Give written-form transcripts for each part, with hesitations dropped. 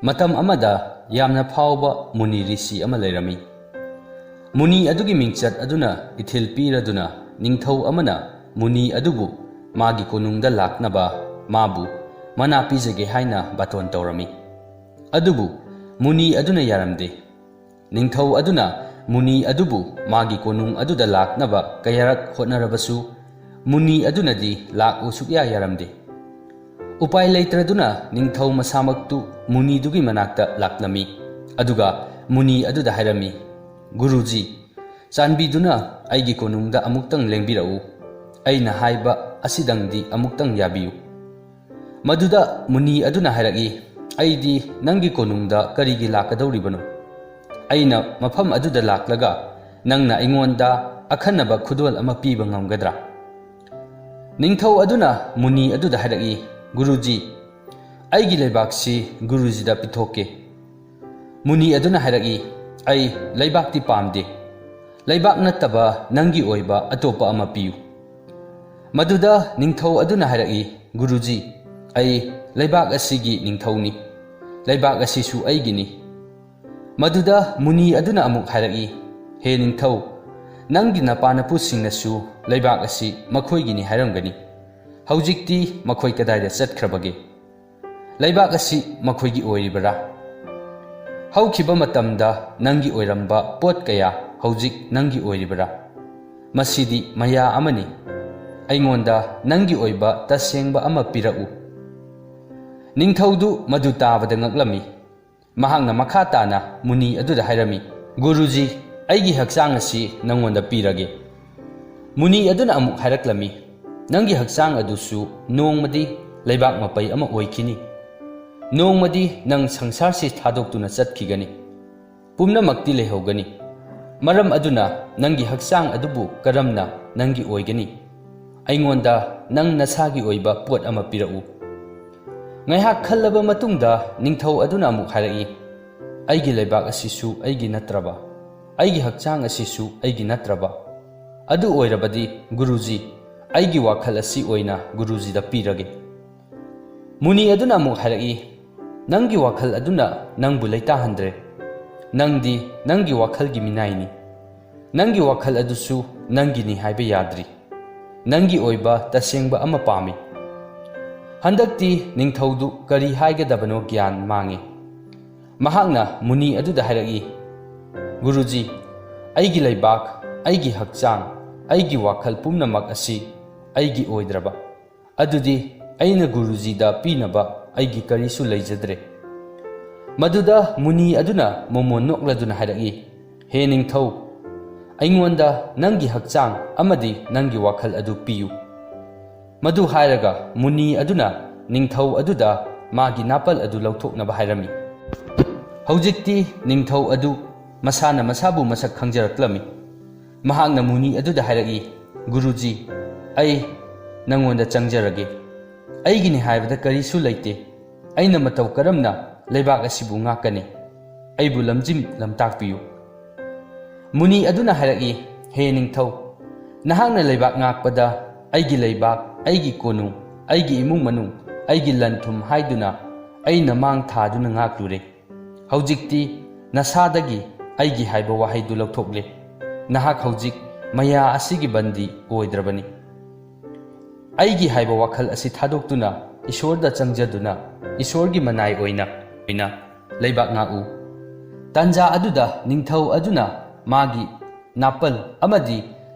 ꯃꯇꯝ ꯑꯃꯗ ꯌꯥꯝꯅ ꯐꯥꯎꯕ ꯃꯨꯅꯤ ꯔꯤꯁꯤ ꯑꯃ ꯂꯩꯔꯝꯃꯤ. ꯃꯨꯅꯤ ꯑꯗꯨꯒꯤ ꯃꯤꯡꯆꯠ ꯑꯗꯨꯅ ꯏꯊꯤꯜ ꯄꯤꯔꯗꯨꯅ ꯅꯤꯡꯊꯧ ꯑꯃꯅ ꯃꯨꯅꯤ ꯑꯗꯨꯕꯨ ꯃꯥꯒꯤ ꯀꯣꯅꯨꯡꯗ ꯂꯥꯛꯅꯕ ꯃꯥꯕꯨ ꯃꯅꯥ ꯄꯤꯖꯒꯦ ꯍꯥꯏꯅ ꯕꯥꯇꯣꯟ ꯇꯧꯔꯝꯃꯤ. ꯑꯗꯨꯕꯨ ꯃꯨꯅꯤ ꯑꯗꯨꯅ ꯌꯥꯔꯝꯗꯦ. ꯅꯤꯡꯊꯧ ꯑꯗꯨꯅ ꯃꯨꯅꯤ ꯑꯗꯨꯕꯨ ꯃꯥꯒꯤ ꯀꯣꯅꯨꯡ ꯑꯗꯨꯗ ꯂꯥꯛꯅꯕ ꯀꯌꯥꯔꯛ ꯍꯣꯠꯅꯔꯕꯁꯨ ꯃꯨꯅꯤ ꯑꯗꯨꯅꯗꯤ ꯂꯥꯛꯎ ꯁꯨꯛꯌꯥ ꯌꯥꯔꯝꯗꯦ. ꯎꯄꯥꯏ ꯂꯩꯇ꯭ꯔꯗꯨꯅ ꯅꯤꯡꯊꯧ ꯃꯁꯥꯃꯛꯇꯨ ꯃꯨꯅꯤꯗꯨꯒꯤ ꯃꯅꯥꯛꯇ ꯂꯥꯛꯂꯝꯃꯤ. ꯑꯗꯨꯒ ꯃꯨꯅꯤ ꯑꯗꯨꯗ ꯍꯥꯏꯔꯝꯃꯤ, "ꯒꯨꯔꯨꯖꯤ, ꯆꯥꯟꯕꯤꯗꯨꯅ ꯑꯩꯒꯤ ꯀꯣꯅꯨꯡꯗ ꯑꯃꯨꯛꯇꯪ ꯂꯦꯡꯕꯤꯔꯛꯎ. ꯑꯩꯅ ꯍꯥꯏꯕ ꯑꯁꯤꯗꯪꯗꯤ ꯑꯃꯨꯛꯇꯪ ꯌꯥꯕꯤꯌꯨ." ꯃꯗꯨꯗ ꯃꯨꯅꯤ ꯑꯗꯨꯅ ꯍꯥꯏꯔꯛꯏ, "ꯑꯩꯗꯤ ꯅꯪꯒꯤ ꯀꯣꯅꯨꯡꯗ ꯀꯔꯤꯒꯤ ꯂꯥꯛꯀꯗꯧꯔꯤꯕꯅꯣ? ꯑꯩꯅ ꯃꯐꯝ ꯑꯗꯨꯗ ꯂꯥꯛꯂꯒ ꯅꯪꯅ ꯑꯩꯉꯣꯟꯗ ꯑꯈꯟꯅꯕ ꯈꯨꯗꯣꯜ ꯑꯃ ꯄꯤꯕ ꯉꯝꯒꯗ꯭ꯔꯥ?" ꯅꯤꯡꯊꯧ ꯑꯗꯨꯅ ꯃꯨꯅꯤ ꯑꯗꯨꯗ ꯍꯥꯏꯔꯛꯏ, "ꯒꯨꯔꯨꯖꯤ, ꯑꯩꯒꯤ ꯂꯩꯕꯥꯛꯁꯤ ꯒꯨꯔꯨꯖꯤꯗ ꯄꯤꯊꯣꯛꯀꯦ." ꯃꯨꯅꯤ ꯑꯗꯨꯅ ꯍꯥꯏꯔꯛꯏ, "ꯑꯩ ꯂꯩꯕꯥꯛꯇꯤ ꯄꯥꯝꯗꯦ. ꯂꯩꯕꯥꯛ ꯅꯠꯇꯕ ꯅꯪꯒꯤ ꯑꯣꯏꯕ ꯑꯇꯣꯞꯄ ꯑꯃ ꯄꯤꯌꯨ." ꯃꯗꯨꯗ ꯅꯤꯡꯊꯧ ꯑꯗꯨꯅ ꯍꯥꯏꯔꯛꯏ, "ꯒꯨꯔꯨꯖꯤ, ꯑꯩ ꯂꯩꯕꯥꯛ ꯑꯁꯤꯒꯤ ꯅꯤꯡꯊꯧꯅꯤ. ꯂꯩꯕꯥꯛ ꯑꯁꯤꯁꯨ ꯑꯩꯒꯤꯅꯤ." ꯃꯗꯨꯗ ꯃꯨꯅꯤ ꯑꯗꯨꯅ ꯑꯃꯨꯛ ꯍꯥꯏꯔꯛꯏ, "ꯍꯦ ꯅꯤꯡꯊꯧ, ꯅꯪꯒꯤ ꯅꯄꯥꯅꯄꯨꯁꯤꯡꯅꯁꯨ ꯂꯩꯕꯥꯛ ꯑꯁꯤ ꯃꯈꯣꯏꯒꯤꯅꯤ ꯍꯥꯏꯔꯝꯒꯅꯤ. ꯍꯧꯖꯤꯛꯇꯤ ꯃꯈꯣꯏ ꯀꯗꯥꯏꯗ ꯆꯠꯈ꯭ꯔꯕꯒꯦ? ꯂꯩꯕꯥꯛ ꯑꯁꯤ ꯃꯈꯣꯏꯒꯤ ꯑꯣꯏꯔꯤꯕꯔꯥ? ꯍꯧꯈꯤꯕ ꯃꯇꯝꯗ ꯅꯪꯒꯤ ꯑꯣꯏꯔꯝꯕ ꯄꯣꯠ ꯀꯌꯥ ꯍꯧꯖꯤꯛ ꯅꯪꯒꯤ ꯑꯣꯏꯔꯤꯕꯔꯥ? ꯃꯁꯤꯗꯤ ꯃꯌꯥ ꯑꯃꯅꯤ. ꯑꯩꯉꯣꯟꯗ ꯅꯪꯒꯤ ꯑꯣꯏꯕ ꯇꯁꯦꯡꯕ ꯑꯃ ꯄꯤꯔꯛꯎ." ꯅꯤꯡꯊꯧꯗꯨ ꯃꯗꯨ ꯇꯥꯕꯗ ꯉꯛꯂꯝꯃꯤ. ꯃꯍꯥꯛꯅ ꯃꯈꯥ ꯇꯥꯅ ꯃꯨꯅꯤ ꯑꯗꯨꯗ ꯍꯥꯏꯔꯝꯃꯤ, "ꯒꯨꯔꯨꯖꯤ, ꯑꯩꯒꯤ ꯍꯛꯆꯥꯡ ꯑꯁꯤ ꯅꯪꯉꯣꯟꯗ ꯄꯤꯔꯒꯦ." ꯃꯨꯅꯤ ꯑꯗꯨꯅ ꯑꯃꯨꯛ ꯍꯥꯏꯔꯛꯂꯝꯃꯤ, "ꯅꯪꯒꯤ ꯍꯛꯆꯥꯡ ꯑꯗꯨꯁꯨ ꯅꯣꯡꯃꯗꯤ ꯂꯩꯕꯥꯛ ꯃꯄꯩ ꯑꯃ ꯑꯣꯏꯈꯤꯅꯤ. ꯅꯣꯡꯃꯗꯤ ꯅꯪ ꯁꯪꯁꯥꯔꯁꯤ ꯊꯥꯗꯣꯛꯇꯨꯅ ꯆꯠꯈꯤꯒꯅꯤ. ꯄꯨꯝꯅꯃꯛꯇꯤ ꯂꯩꯍꯧꯒꯅꯤ. ꯃꯔꯝ ꯑꯗꯨꯅ ꯅꯪꯒꯤ ꯍꯛꯆꯥꯡ ꯑꯗꯨꯕꯨ ꯀꯔꯝꯅ ꯅꯪꯒꯤ ꯑꯣꯏꯒꯅꯤ? ꯑꯩꯉꯣꯟꯗ ꯅꯪ ꯅꯁꯥꯒꯤ ꯑꯣꯏꯕ ꯄꯣꯠ ꯑꯃ ꯄꯤꯔꯛꯎ." ꯉꯥꯏꯍꯥꯛ ꯈꯜꯂꯕ ꯃꯇꯨꯡꯗ ꯅꯤꯡꯊꯧ ꯑꯗꯨꯅ ꯑꯃꯨꯛ ꯍꯥꯏꯔꯛꯏ, "ꯑꯩꯒꯤ ꯂꯩꯕꯥꯛ ꯑꯁꯤꯁꯨ ꯑꯩꯒꯤ ꯅꯠꯇ꯭ꯔꯕ? ꯑꯩꯒꯤ ꯍꯛꯆꯥꯡ ꯑꯁꯤꯁꯨ ꯑꯩꯒꯤ ꯅꯠꯇ꯭ꯔꯕ? ꯑꯗꯨ ꯑꯣꯏꯔꯕꯗꯤ ꯒꯨꯔꯨꯖꯤ, ꯑꯩꯒꯤ ꯋꯥꯈꯜ ꯑꯁꯤ ꯑꯣꯏꯅ ꯒꯨꯔꯨꯖꯤꯗ ꯄꯤꯔꯒꯦ." ꯃꯨꯅꯤ ꯑꯗꯨꯅ ꯑꯃꯨꯛ ꯍꯥꯏꯔꯛꯏ, "ꯅꯪꯒꯤ ꯋꯥꯈꯜ ꯑꯗꯨꯅ ꯅꯪꯕꯨ ꯂꯩꯇꯥꯍꯟꯗ꯭ꯔꯦ. ꯅꯪꯗꯤ ꯅꯪꯒꯤ ꯋꯥꯈꯜꯒꯤ ꯃꯤꯅꯥꯏꯅꯤ. ꯅꯪꯒꯤ ꯋꯥꯈꯜ ꯑꯗꯨꯁꯨ ꯅꯪꯒꯤꯅꯤ ꯍꯥꯏꯕ ꯌꯥꯗ꯭ꯔꯤ. ꯅꯪꯒꯤ ꯑꯣꯏꯕ ꯇꯁꯦꯡꯕ ꯑꯃ ꯄꯥꯝꯃꯤ." ꯍꯟꯗꯛꯇꯤ ꯅꯤꯡꯊꯧꯗꯨ ꯀꯔꯤ ꯍꯥꯏꯒꯗꯕꯅꯣ ꯒ꯭ꯌꯥꯟ ꯃꯥꯡꯉꯤ. ꯃꯍꯥꯛꯅ ꯃꯨꯅꯤ ꯑꯗꯨꯗ ꯍꯥꯏꯔꯛꯏ, "ꯒꯨꯔꯨꯖꯤ, ꯑꯩꯒꯤ ꯂꯩꯕꯥꯛ, ꯑꯩꯒꯤ ꯍꯛꯆꯥꯡ, ꯑꯩꯒꯤ ꯋꯥꯈꯜ ꯄꯨꯝꯅꯃꯛ ꯑꯁꯤ ꯑꯩꯒꯤ ꯑꯣꯏꯗ꯭ꯔꯕ ꯑꯗꯨꯗꯤ ꯑꯩꯅ ꯒꯨꯔꯨꯖꯤꯗ ꯄꯤꯅꯕ ꯑꯩꯒꯤ ꯀꯔꯤꯁꯨ ꯂꯩꯖꯗ꯭ꯔꯦ." ꯃꯗꯨꯗ ꯃꯨꯅꯤ ꯑꯗꯨꯅ ꯃꯣꯃꯣꯟ ꯅꯣꯛꯂꯗꯨꯅ ꯍꯥꯏꯔꯛꯏ, "ꯍꯦ ꯅꯤꯡꯊꯧ, ꯑꯩꯉꯣꯟꯗ ꯅꯪꯒꯤ ꯍꯛꯆꯥꯡ ꯑꯃꯗꯤ ꯅꯪꯒꯤ ꯋꯥꯈꯜ ꯑꯗꯨ ꯄꯤꯌꯨ." ꯃꯗꯨ ꯍꯥꯏꯔꯒ ꯃꯨꯅꯤ ꯑꯗꯨꯅ ꯅꯤꯡꯊꯧ ꯑꯗꯨꯗ ꯃꯥꯒꯤ ꯅꯥꯄꯜ ꯑꯗꯨ ꯂꯧꯊꯣꯛꯅꯕ ꯍꯥꯏꯔꯝꯃꯤ. ꯍꯧꯖꯤꯛꯇꯤ ꯅꯤꯡꯊꯧ ꯑꯗꯨ ꯃꯁꯥꯅ ꯃꯁꯥꯕꯨ ꯃꯁꯛ ꯈꯪꯖꯔꯛꯂꯝꯃꯤ. ꯃꯍꯥꯛꯅ ꯃꯨꯅꯤ ꯑꯗꯨꯗ ꯍꯥꯏꯔꯛꯏ, "ꯒꯨꯔꯨꯖꯤ, ꯑꯩ ꯅꯪꯉꯣꯟꯗ ꯆꯪꯖꯔꯒꯦ. ꯑꯩꯒꯤꯅꯤ ꯍꯥꯏꯕꯗ ꯀꯔꯤꯁꯨ ꯂꯩꯇꯦ. ꯑꯩꯅ ꯃꯇꯧ ꯀꯔꯝꯅ ꯂꯩꯕꯥꯛ ꯑꯁꯤꯕꯨ ꯉꯥꯛꯀꯅꯤ? ꯑꯩꯕꯨ ꯂꯝꯖꯤꯡ ꯂꯝꯇꯥꯛꯄꯤꯌꯨ." ꯃꯨꯅꯤ ꯑꯗꯨꯅ ꯍꯥꯏꯔꯛꯏ, "ꯍꯦ ꯅꯤꯡꯊꯧ, ꯅꯍꯥꯛꯅ ꯂꯩꯕꯥꯛ ꯉꯥꯛꯄꯗ ꯑꯩꯒꯤ ꯂꯩꯕꯥꯛ, ꯑꯩꯒꯤ ꯀꯣꯅꯨꯡ, ꯑꯩꯒꯤ ꯏꯃꯨꯡ ꯃꯅꯨꯡ, ꯑꯩꯒꯤ ꯂꯟ ꯊꯨꯝ ꯍꯥꯏꯗꯨꯅ ꯑꯩꯅ ꯃꯥꯡ ꯊꯥꯗꯨꯅ ꯉꯥꯛꯂꯨꯔꯦ. ꯍꯧꯖꯤꯛꯇꯤ ꯅꯁꯥꯗꯒꯤ ꯑꯩꯒꯤ ꯍꯥꯏꯕ ꯋꯥꯍꯩꯗꯨ ꯂꯧꯊꯣꯛꯂꯦ. ꯅꯍꯥꯛ ꯍꯧꯖꯤꯛ ꯃꯌꯥ ꯑꯁꯤꯒꯤ ꯕꯟꯗꯤ ꯑꯣꯏꯗ꯭ꯔꯕꯅꯤ. ꯑꯩꯒꯤ ꯍꯥꯏꯕ ꯋꯥꯈꯜ ꯑꯁꯤ ꯊꯥꯗꯣꯛꯇꯨꯅ ꯏꯁꯣꯔꯗ ꯆꯪꯖꯗꯨꯅ ꯏꯁꯣꯔꯒꯤ ꯃꯅꯥꯏ ꯑꯣꯏꯅ ꯂꯩꯕꯥꯛ ꯉꯥꯛꯎ." ꯇꯥꯟꯖꯥ ꯑꯗꯨꯗ ꯅꯤꯡꯊꯧ ꯑꯗꯨꯅ ꯃꯥꯒꯤ ꯅꯥꯄꯜ ꯑꯃꯗꯤ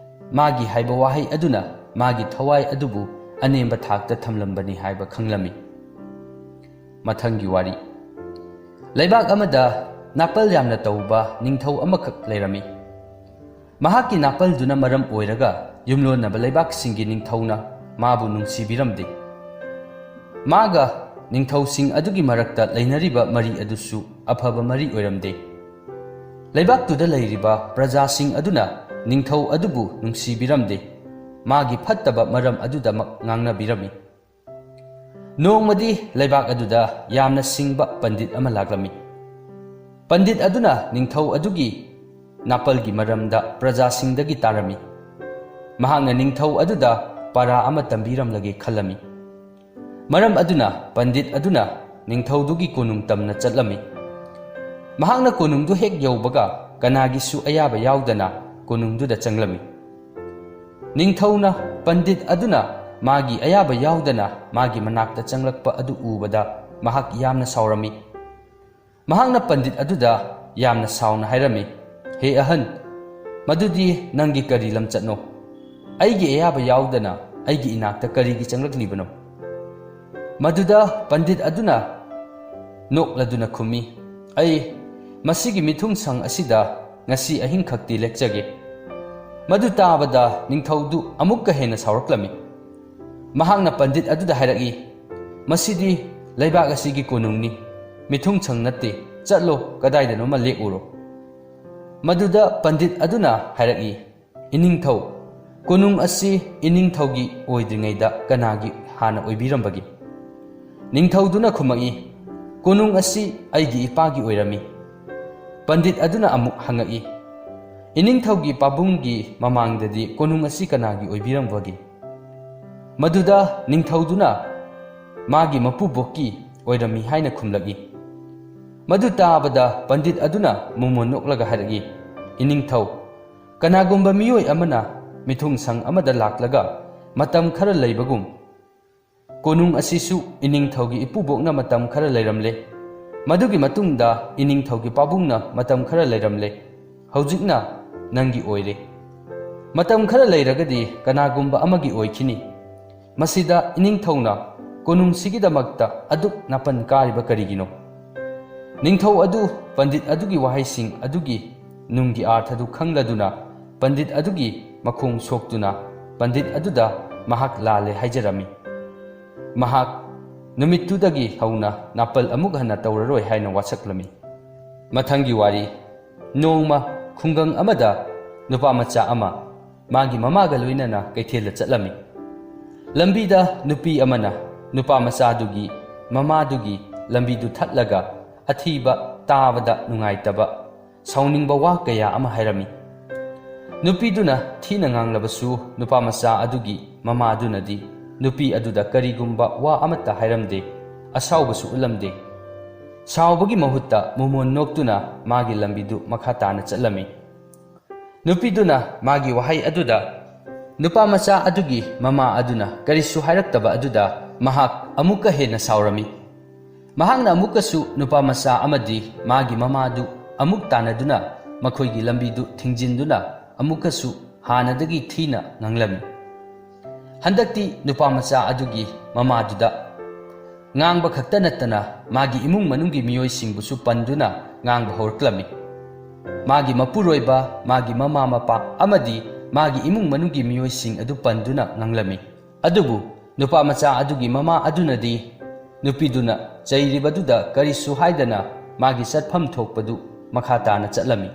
ꯃꯥꯒꯤ ꯍꯥꯏꯕ ꯋꯥꯍꯩ ꯑꯗꯨꯅ ꯃꯥꯒꯤ ꯊꯋꯥꯏ ꯑꯗꯨꯕꯨ ꯑꯅꯦꯝꯕ ꯊꯥꯛꯇ ꯊꯝꯂꯝꯕꯅꯤ ꯍꯥꯏꯕ ꯈꯪꯂꯝꯃꯤ. ꯃꯊꯪꯒꯤ ꯋꯥꯔꯤ. ꯂꯩꯕꯥꯛ ꯑꯃꯗ ꯅꯥꯄꯜ ꯌꯥꯝꯅ ꯇꯧꯕ ꯅꯤꯡꯊꯧ ꯑꯃꯈꯛ ꯂꯩꯔꯝꯃꯤ. ꯃꯍꯥꯛꯀꯤ ꯅꯥꯄꯜꯗꯨꯅ ꯃꯔꯝ ꯑꯣꯏꯔꯒ ꯌꯨꯝꯂꯣꯟꯅꯕ ꯂꯩꯕꯥꯛꯁꯤꯡꯒꯤ ꯅꯤꯡꯊꯧꯅ ꯃꯥꯕꯨ ꯅꯨꯡꯁꯤꯕꯤꯔꯝꯗꯦ. ꯃꯥꯒ ꯅꯤꯡꯊꯧꯁꯤꯡ ꯑꯗꯨꯒꯤ ꯃꯔꯛꯇ ꯂꯩꯅꯔꯤꯕ ꯃꯔꯤ ꯑꯗꯨꯁꯨ ꯑꯐꯕ ꯃꯔꯤ ꯑꯣꯏꯔꯝꯗꯦ. ꯂꯩꯕꯥꯛꯇꯨꯗ ꯂꯩꯔꯤꯕ ꯄ꯭ꯔꯖꯥꯁꯤꯡ ꯑꯗꯨꯅ ꯅꯤꯡꯊꯧ ꯑꯗꯨꯕꯨ ꯅꯨꯡꯁꯤꯕꯤꯔꯝꯗꯦ. ꯃꯥꯒꯤ ꯐꯠꯇꯕ ꯃꯔꯝ ꯑꯗꯨꯗꯃꯛ ꯉꯥꯡꯅꯕꯤꯔꯝꯃꯤ. ꯅꯣꯡꯃꯗꯤ ꯂꯩꯕꯥꯛ ꯑꯗꯨꯗ ꯌꯥꯝꯅ ꯁꯤꯡꯕ ꯄꯟꯗꯤꯠ ꯑꯃ ꯂꯥꯛꯂꯝꯃꯤ. ꯄꯟꯗꯤꯠ ꯑꯗꯨꯅ ꯅꯤꯡꯊꯧ ꯑꯗꯨꯒꯤ ꯅꯥꯄꯜꯒꯤ ꯃꯔꯝꯗ ꯄ꯭ꯔꯖꯥꯁꯤꯡꯗꯒꯤ ꯇꯥꯔꯝꯃꯤ. ꯃꯍꯥꯛꯅ ꯅꯤꯡꯊꯧ ꯑꯗꯨꯗ ꯄꯔꯥ ꯑꯃ ꯇꯝꯕꯤꯔꯝꯂꯒꯦ ꯈꯜꯂꯝꯃꯤ. ꯃꯔꯝ ꯑꯗꯨꯅ ꯄꯟꯗꯤꯠ ꯑꯗꯨꯅ ꯅꯤꯡꯊꯧꯗꯨꯒꯤ ꯀꯣꯅꯨꯡ ꯇꯝꯅ ꯆꯠꯂꯝꯃꯤ꯫ ꯃꯍꯥꯛꯅ ꯀꯣꯅꯨꯡꯗꯨ ꯍꯦꯛ ꯌꯧꯕꯒ ꯀꯅꯥꯒꯤꯁꯨ ꯑꯌꯥꯕ ꯌꯥꯎꯗꯅ ꯀꯣꯅꯨꯡꯗꯨꯗ ꯆꯪꯂꯝꯃꯤ꯫ ꯅꯤꯡꯊꯧꯅ ꯄꯟꯗꯤꯠ ꯑꯗꯨꯅ ꯃꯥꯒꯤ ꯑꯌꯥꯕ ꯌꯥꯎꯗꯅ ꯃꯥꯒꯤ ꯃꯅꯥꯛꯇ ꯆꯪꯂꯛꯄ ꯑꯗꯨ ꯎꯕꯗ ꯃꯍꯥꯛ ꯌꯥꯝꯅ ꯁꯥꯎꯔꯝꯃꯤ꯫ ꯃꯍꯥꯛꯅ ꯄꯟꯗꯤꯠ ꯑꯗꯨꯗ ꯌꯥꯝꯅ ꯁꯥꯎꯅ ꯍꯥꯏꯔꯝꯃꯤ, "ꯍꯦ ꯑꯍꯟ, ꯃꯗꯨꯗꯤ ꯅꯪꯒꯤ ꯀꯔꯤ ꯂꯝꯆꯠꯅꯣ? ꯑꯩꯒꯤ ꯑꯌꯥꯕ ꯌꯥꯎꯗꯅ ꯑꯩꯒꯤ ꯏꯅꯥꯛꯇ ꯀꯔꯤꯒꯤ ꯆꯪꯂꯛꯂꯤꯕꯅꯣ?" ꯃꯗꯨꯗ ꯄꯟꯗꯤꯠ ꯑꯗꯨꯅ ꯅꯣꯛꯂꯗꯨꯅ ꯈꯨꯝꯃꯤ, "ꯑꯩ ꯃꯁꯤꯒꯤ ꯃꯤꯊꯨꯡꯁꯪ ꯑꯁꯤꯗ ꯉꯁꯤ ꯑꯍꯤꯡ ꯈꯛꯇꯤ ꯂꯦꯛꯆꯒꯦ." ꯃꯗꯨ ꯇꯥꯕꯗ ꯅꯤꯡꯊꯧꯗꯨ ꯑꯃꯨꯛꯀ ꯍꯦꯟꯅ ꯁꯥꯎꯔꯛꯂꯝꯃꯤ꯫ ꯃꯍꯥꯛꯅ ꯄꯟꯗꯤꯠ ꯑꯗꯨꯗ ꯍꯥꯏꯔꯛꯏ, "ꯃꯁꯤꯗꯤ ꯂꯩꯕꯥꯛ ꯑꯁꯤꯒꯤ ꯀꯣꯅꯨꯡꯅꯤ, ꯃꯤꯊꯨꯡꯁꯪ ꯅꯠꯇꯦ, ꯆꯠꯂꯣ ꯀꯗꯥꯏꯗꯅꯣꯃ ꯂꯦꯛꯎꯔꯣ." ꯃꯗꯨꯗ ꯄꯟꯗꯤꯠ ꯑꯗꯨꯅ ꯍꯥꯏꯔꯛꯏ, "ꯏꯅꯤꯡꯊꯧ, ꯀꯣꯅꯨꯡ ꯑꯁꯤ ꯏꯅꯤꯡꯊꯧꯒꯤ ꯑꯣꯏꯗ꯭ꯔꯤꯉꯩꯗ ꯀꯅꯥꯒꯤ ꯍꯥꯟꯅ ꯑꯣꯏꯕꯤꯔꯝꯕꯒꯦ?" ꯅꯤꯡꯊꯧꯗꯨꯅ ꯈꯨꯝꯃꯛꯏ, "ꯀꯣꯅꯨꯡ ꯑꯁꯤ ꯑꯩꯒꯤ ꯏꯄꯥꯒꯤ ꯑꯣꯏꯔꯝꯃꯤ." ꯄꯟꯗꯤꯠ ꯑꯗꯨꯅ ꯑꯃꯨꯛ ꯍꯪꯉꯛꯏ, "ꯏꯅꯤꯡꯊꯧꯒꯤ ꯄꯥꯕꯨꯡꯒꯤ ꯃꯃꯥꯡꯗꯗꯤ ꯀꯣꯅꯨꯡ ꯑꯁꯤ ꯀꯅꯥꯒꯤ ꯑꯣꯏꯕꯤꯔꯝꯕꯒꯦ?" ꯃꯗꯨꯗ ꯅꯤꯡꯊꯧꯗꯨꯅ ꯃꯥꯒꯤ ꯃꯄꯨꯕꯣꯛꯀꯤ ꯑꯣꯏꯔꯝꯃꯤ ꯍꯥꯏꯅ ꯈꯨꯝꯂꯛꯏ꯫ ꯃꯗꯨ ꯇꯥꯕꯗ ꯄꯟꯗꯤꯠ ꯑꯗꯨꯅ ꯃꯣꯃꯣꯟ ꯅꯣꯛꯂꯒ ꯍꯥꯏꯔꯛꯏ, "ꯏꯅꯤꯡꯊꯧ, ꯀꯅꯥꯒꯨꯝꯕ ꯃꯤꯑꯣꯏ ꯑꯃꯅ ꯃꯤꯊꯨꯡꯁꯪ ꯑꯃꯗ ꯂꯥꯛꯂꯒ ꯃꯇꯝ ꯈꯔ ꯂꯩꯕꯒꯨꯝ ꯀꯣꯅꯨꯡ ꯑꯁꯤꯁꯨ ꯏꯅꯤꯡꯊꯧꯒꯤ ꯏꯄꯨꯕꯣꯛꯅ ꯃꯇꯝ ꯈꯔ ꯂꯩꯔꯝꯂꯦ, ꯃꯗꯨꯒꯤ ꯃꯇꯨꯡꯗ ꯏꯅꯤꯡꯊꯧꯒꯤ ꯄꯥꯕꯨꯡꯅ ꯃꯇꯝ ꯈꯔ ꯂꯩꯔꯝꯂꯦ, ꯍꯧꯖꯤꯛꯅ ꯅꯪꯒꯤ ꯑꯣꯏꯔꯦ꯫ ꯃꯇꯝ ꯈꯔ ꯂꯩꯔꯒꯗꯤ ꯀꯅꯥꯒꯨꯝꯕ ꯑꯃꯒꯤ ꯑꯣꯏꯈꯤꯅꯤ꯫ ꯃꯁꯤꯗ ꯏꯅꯤꯡꯊꯧꯅ ꯀꯣꯅꯨꯡꯁꯤꯒꯤꯗꯃꯛꯇ ꯑꯗꯨꯛ ꯅꯥꯄꯟ ꯀꯥꯔꯤꯕ ꯀꯔꯤꯒꯤꯅꯣ?" ꯅꯤꯡꯊꯧ ꯑꯗꯨ ꯄꯟꯗꯤꯠ ꯑꯗꯨꯒꯤ ꯋꯥꯍꯩꯁꯤꯡ ꯑꯗꯨꯒꯤ ꯅꯨꯡꯒꯤ ꯑꯥꯔꯊꯗꯨ ꯈꯪꯂꯗꯨꯅ ꯄꯟꯗꯤꯠ ꯑꯗꯨꯒꯤ ꯃꯈꯣꯡ ꯁꯣꯛꯇꯨꯅ ꯄꯟꯗꯤꯠ ꯑꯗꯨꯗ ꯃꯍꯥꯛ ꯂꯥꯜꯂꯦ ꯍꯥꯏꯖꯔꯝꯃꯤ꯫ ꯃꯍꯥꯛ ꯅꯨꯃꯤꯠꯇꯨꯗꯒꯤ ꯍꯧꯅ ꯅꯥꯄꯜ ꯑꯃꯨꯛ ꯍꯟꯅ ꯇꯧꯔꯔꯣꯏ ꯍꯥꯏꯅ ꯋꯥꯁꯛꯂꯝꯃꯤ꯫ ꯃꯊꯪꯒꯤ ꯋꯥꯔꯤ꯫ ꯅꯣꯡꯃ ꯈꯨꯡꯒꯪ ꯑꯃꯗ ꯅꯨꯄꯥ ꯃꯆꯥ ꯑꯃ ꯃꯥꯒꯤ ꯃꯃꯥꯒ ꯂꯣꯏꯅꯅ ꯀꯩꯊꯦꯜꯗ ꯆꯠꯂꯝꯃꯤ꯫ ꯂꯝꯕꯤꯗ ꯅꯨꯄꯤ ꯑꯃꯅ ꯅꯨꯄꯥ ꯃꯆꯥꯗꯨꯒꯤ ꯃꯃꯥꯗꯨꯒꯤ ꯂꯝꯕꯤꯗꯨ ꯊꯠꯂꯒ ꯑꯊꯤꯕ, ꯇꯥꯕꯗ ꯅꯨꯡꯉꯥꯏꯇꯕ, ꯁꯥꯎꯅꯤꯡꯕ ꯋꯥ ꯀꯌꯥ ꯑꯃ ꯍꯥꯏꯔꯝꯃꯤ꯫ ꯅꯨꯄꯤꯗꯨꯅ ꯊꯤꯅ ꯉꯥꯡꯂꯕꯁꯨ ꯅꯨꯄꯥ ꯃꯆꯥ ꯑꯗꯨꯒꯤ ꯃꯃꯥꯗꯨꯅꯗꯤ ꯅꯨꯄꯤ ꯑꯗꯨꯗ ꯀꯔꯤꯒꯨꯝꯕ ꯋꯥ ꯑꯃꯠꯇ ꯍꯥꯏꯔꯝꯗꯦ, ꯑꯁꯥꯎꯕꯁꯨ ꯎꯠꯂꯝꯗꯦ꯫ ꯁꯥꯎꯕꯒꯤ ꯃꯍꯨꯠꯇ ꯃꯣꯃꯣꯟ ꯅꯣꯛꯇꯨꯅ ꯃꯥꯒꯤ ꯂꯝꯕꯤꯗꯨ ꯃꯈꯥ ꯇꯥꯅ ꯆꯠꯂꯝꯃꯤ꯫ ꯅꯨꯄꯤꯗꯨꯅ ꯃꯥꯒꯤ ꯋꯥꯍꯩ ꯑꯗꯨꯗ ꯅꯨꯄꯥ ꯃꯆꯥ ꯑꯗꯨꯒꯤ ꯃꯃꯥ ꯑꯗꯨꯅ ꯀꯔꯤꯁꯨ ꯍꯥꯏꯔꯛꯇꯕ ꯑꯗꯨꯗ ꯃꯍꯥꯛ ꯑꯃꯨꯛꯀ ꯍꯦꯟꯅ ꯁꯥꯎꯔꯝꯃꯤ꯫ ꯃꯍꯥꯛꯅ ꯑꯃꯨꯛꯀꯁꯨ ꯅꯨꯄꯥ ꯃꯆꯥ ꯑꯃꯗꯤ ꯃꯥꯒꯤ ꯃꯃꯥꯗꯨ ꯑꯃꯨꯛ ꯇꯥꯟꯅꯗꯨꯅ ꯃꯈꯣꯏꯒꯤ ꯂꯝꯕꯤꯗꯨ ꯊꯤꯡꯖꯤꯟꯗꯨꯅ ꯑꯃꯨꯛꯀꯁꯨ ꯍꯥꯟꯅꯗꯒꯤ ꯊꯤꯅ ꯉꯥꯡꯂꯝꯃꯤ꯫ ꯍꯟꯗꯛꯇꯤ ꯅꯨꯄꯥ ꯃꯆꯥ ꯑꯗꯨꯒꯤ ꯃꯃꯥꯗꯨꯗ ꯉꯥꯡꯕ ꯈꯛꯇ ꯅꯠꯇꯅ ꯃꯥꯒꯤ ꯏꯃꯨꯡ ꯃꯅꯨꯡꯒꯤ ꯃꯤꯑꯣꯏꯁꯤꯡꯕꯨꯁꯨ ꯄꯟꯗꯨꯅ ꯉꯥꯡꯕ ꯍꯧꯔꯛꯂꯝꯃꯤ꯫ ꯃꯥꯒꯤ ꯃꯄꯨꯔꯣꯏꯕ, ꯃꯥꯒꯤ ꯃꯃꯥ ꯃꯄꯥ ꯑꯃꯗꯤ ꯃꯥꯒꯤ ꯏꯃꯨꯡ ꯃꯅꯨꯡꯒꯤ ꯃꯤꯑꯣꯏꯁꯤꯡ ꯑꯗꯨ ꯄꯟꯗꯨꯅ ꯉꯥꯡꯂꯝꯃꯤ꯫ ꯑꯗꯨꯕꯨ ꯅꯨꯄꯥ ꯃꯆꯥ ꯑꯗꯨꯒꯤ ꯃꯃꯥ ꯑꯗꯨꯅꯗꯤ ꯅꯨꯄꯤꯗꯨꯅ ꯆꯩꯔꯤꯕꯗꯨꯗ ꯀꯔꯤꯁꯨ ꯍꯥꯏꯗꯅ ꯃꯥꯒꯤ ꯆꯠꯐꯝ ꯊꯣꯛꯄꯗꯨ ꯃꯈꯥ ꯇꯥꯅ ꯆꯠꯂꯝꯃꯤ꯫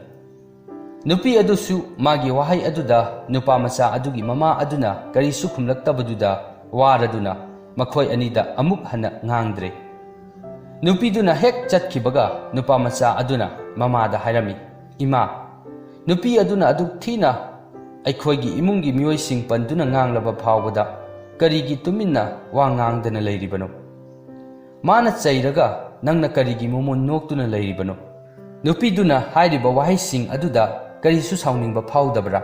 ꯅꯨꯄꯤ ꯑꯗꯨꯁꯨ ꯃꯥꯒꯤ ꯋꯥꯍꯩ ꯑꯗꯨꯗ ꯅꯨꯄꯥ ꯃꯆꯥ ꯑꯗꯨꯒꯤ ꯃꯃꯥ ꯑꯗꯨꯅ ꯀꯔꯤꯁꯨ ꯈꯨꯝꯂꯛꯇꯕꯗꯨꯗ ꯋꯥꯔꯗꯨꯅ ꯃꯈꯣꯏ ꯑꯅꯤꯗ ꯑꯃꯨꯛ ꯍꯟꯅ ꯉꯥꯡꯗ꯭ꯔꯦ꯫ ꯅꯨꯄꯤꯗꯨꯅ ꯍꯦꯛ ꯆꯠꯈꯤꯕꯒ ꯅꯨꯄꯥ ꯃꯆꯥ ꯑꯗꯨꯅ ꯃꯃꯥꯗ ꯍꯥꯏꯔꯝꯃꯤ, "ꯏꯃꯥ, ꯅꯨꯄꯤ ꯑꯗꯨꯅ ꯑꯗꯨꯛ ꯊꯤꯅ ꯑꯩꯈꯣꯏꯒꯤ ꯏꯃꯨꯡꯒꯤ ꯃꯤꯑꯣꯏꯁꯤꯡ ꯄꯟꯗꯨꯅ ꯉꯥꯡꯂꯕ ꯐꯥꯎꯕꯗ ꯀꯔꯤꯒꯤ ꯇꯨꯃꯤꯟꯅ ꯋꯥ ꯉꯥꯡꯗꯅ ꯂꯩꯔꯤꯕꯅꯣ? ꯃꯥꯅ ꯆꯩꯔꯒ ꯅꯪꯅ ꯀꯔꯤꯒꯤ ꯃꯣꯃꯣꯟ ꯅꯣꯛꯇꯨꯅ ꯂꯩꯔꯤꯕꯅꯣ?" ꯅꯨꯄꯤꯗꯨꯅ ꯍꯥꯏꯔꯤꯕ ꯋꯥꯍꯩꯁꯤꯡ ꯑꯗꯨꯗ ꯀꯔꯤꯁꯨ ꯁꯥꯎꯅꯤꯡꯕ ꯐꯥꯎꯗꯕ꯭ꯔꯥ?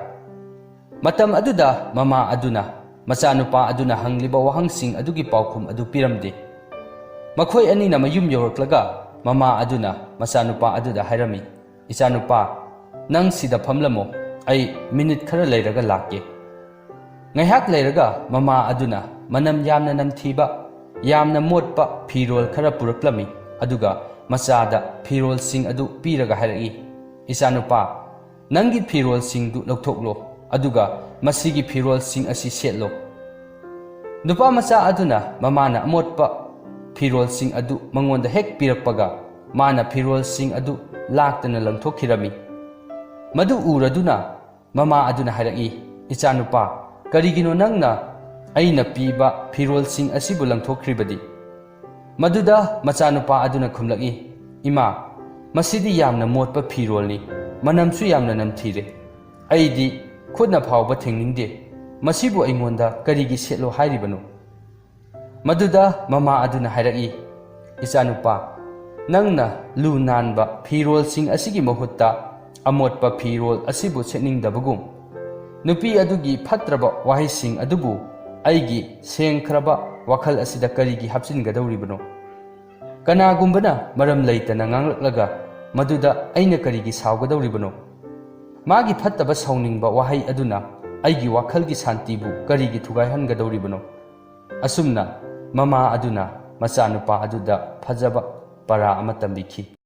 ꯃꯇꯝ ꯑꯗꯨꯗ ꯃꯃꯥ ꯑꯗꯨꯅ ꯃꯆꯥꯅꯨꯄꯥ ꯑꯗꯨꯅ ꯍꯪꯂꯤꯕ ꯋꯥꯍꯪꯁꯤꯡ ꯑꯗꯨꯒꯤ ꯄꯥꯎꯈꯨꯝ ꯑꯗꯨ ꯄꯤꯔꯝꯗꯦ꯫ ꯃꯈꯣꯏ ꯑꯅꯤꯅ ꯃꯌꯨꯝ ꯌꯧꯔꯛꯂꯒ ꯃꯃꯥ ꯑꯗꯨꯅ ꯃꯆꯥꯅꯨꯄꯥ ꯑꯗꯨꯗ ꯍꯥꯏꯔꯝꯃꯤ, "ꯏꯆꯥꯅꯨꯄꯥ, ꯅꯪ ꯁꯤꯗ ꯐꯝꯂꯝꯃꯣ, ꯑꯩ ꯃꯤꯅꯤꯠ ꯈꯔ ꯂꯩꯔꯒ ꯂꯥꯛꯀꯦ." ꯉꯥꯏꯍꯥꯛ ꯂꯩꯔꯒ ꯃꯃꯥ ꯑꯗꯨꯅ ꯃꯅꯝ ꯌꯥꯝꯅ ꯅꯝꯊꯤꯕ, ꯌꯥꯝꯅ ꯃꯣꯠꯄ ꯐꯤꯔꯣꯜ ꯈꯔ ꯄꯨꯔꯛꯂꯝꯃꯤ ꯑꯗꯨꯒ ꯃꯆꯥꯗ ꯐꯤꯔꯣꯜꯁꯤꯡ ꯑꯗꯨ ꯄꯤꯔꯒ ꯍꯥꯏꯔꯛꯏ, "ꯏꯆꯥꯅꯨꯄꯥ, ꯅꯪꯒꯤ ꯐꯤꯔꯣꯜꯁꯤꯡꯗꯨ ꯂꯧꯊꯣꯛꯂꯣ ꯑꯗꯨꯒ ꯃꯁꯤꯒꯤ ꯐꯤꯔꯣꯜꯁꯤꯡ ꯑꯁꯤ ꯁꯦꯠꯂꯣ." ꯅꯨꯄꯥ ꯃꯆꯥ ꯑꯗꯨꯅ ꯃꯃꯥꯅ ꯑꯃꯣꯠꯄ ꯐꯤꯔꯣꯜꯁꯤꯡ ꯑꯗꯨ ꯃꯉꯣꯟꯗ ꯍꯦꯛ ꯄꯤꯔꯛꯄꯒ ꯃꯥꯅ ꯐꯤꯔꯣꯜꯁꯤꯡ ꯑꯗꯨ ꯂꯥꯛꯇꯅ ꯂꯪꯊꯣꯛꯈꯤꯔꯝꯃꯤ꯫ ꯃꯗꯨ ꯎꯔꯗꯨꯅ ꯃꯃꯥ ꯑꯗꯨꯅ ꯍꯥꯏꯔꯛꯏ, "ꯏꯆꯥꯅꯨꯄꯥ, ꯀꯔꯤꯒꯤꯅꯣ ꯅꯪꯅ ꯑꯩꯅ ꯄꯤꯕ ꯐꯤꯔꯣꯜꯁꯤꯡ ꯑꯁꯤꯕꯨ ꯂꯪꯊꯣꯛꯈ꯭ꯔꯤꯕꯗꯤ?" ꯃꯗꯨꯗ ꯃꯆꯥꯅꯨꯄꯥ ꯑꯗꯨꯅ ꯈꯨꯝꯂꯛꯏ, "ꯏꯃꯥ, ꯃꯁꯤꯗꯤ ꯌꯥꯝꯅ ꯃꯣꯠꯄ ꯐꯤꯔꯣꯜꯅꯤ, ꯃꯅꯝꯁꯨ ꯌꯥꯝꯅ ꯅꯝꯊꯤꯔꯦ, ꯑꯩꯗꯤ ꯈꯨꯠꯅ ꯐꯥꯎꯕ ꯊꯦꯡꯅꯤꯡꯗꯦ, ꯃꯁꯤꯕꯨ ꯑꯩꯉꯣꯟꯗ ꯀꯔꯤꯒꯤ ꯁꯦꯠꯂꯣ ꯍꯥꯏꯔꯤꯕꯅꯣ?" ꯃꯗꯨꯗ ꯃꯃꯥ ꯑꯗꯨꯅ ꯍꯥꯏꯔꯛꯏ, "ꯏꯆꯥꯅꯨꯄꯥ, ꯅꯪꯅ ꯂꯨ ꯅꯥꯟꯕ ꯐꯤꯔꯣꯜꯁꯤꯡ ꯑꯁꯤꯒꯤ ꯃꯍꯨꯠꯇ ꯑꯃꯣꯠꯄ ꯐꯤꯔꯣꯜ ꯑꯁꯤꯕꯨ ꯁꯦꯠꯅꯤꯡꯗꯕꯒꯨꯝ ꯅꯨꯄꯤ ꯑꯗꯨꯒꯤ ꯐꯠꯇ꯭ꯔꯕ ꯋꯥꯍꯩꯁꯤꯡ ꯑꯗꯨꯕꯨ ꯑꯩꯒꯤ ꯁꯦꯡꯈ꯭ꯔꯕ ꯋꯥꯈꯜ ꯑꯁꯤꯗ ꯀꯔꯤꯒꯤ ꯍꯥꯞꯆꯤꯟꯒꯗꯧꯔꯤꯕꯅꯣ? ꯀꯅꯥꯒꯨꯝꯕꯅ ꯃꯔꯝ ꯂꯩꯇꯅ ꯉꯥꯡꯂꯛꯂꯒ ꯃꯗꯨꯗ ꯑꯩꯅ ꯀꯔꯤꯒꯤ ꯁꯥꯎꯒꯗꯧꯔꯤꯕꯅꯣ? ꯃꯥꯒꯤ ꯐꯠꯇꯕ ꯁꯥꯎꯅꯤꯡꯕ ꯋꯥꯍꯩ ꯑꯗꯨꯅ ꯑꯩꯒꯤ ꯋꯥꯈꯜꯒꯤ ꯁꯥꯟꯇꯤꯕꯨ ꯀꯔꯤꯒꯤ ꯊꯨꯒꯥꯏꯍꯟꯒꯗꯧꯔꯤꯕꯅꯣ?" ꯑꯁꯨꯝꯅ ꯃꯃꯥ ꯑꯗꯨꯅ ꯃꯆꯥꯅꯨꯄꯥ ꯑꯗꯨꯗ ꯐꯖꯕ ꯄꯔꯥ ꯑꯃ ꯇꯝꯕꯤꯈꯤ꯫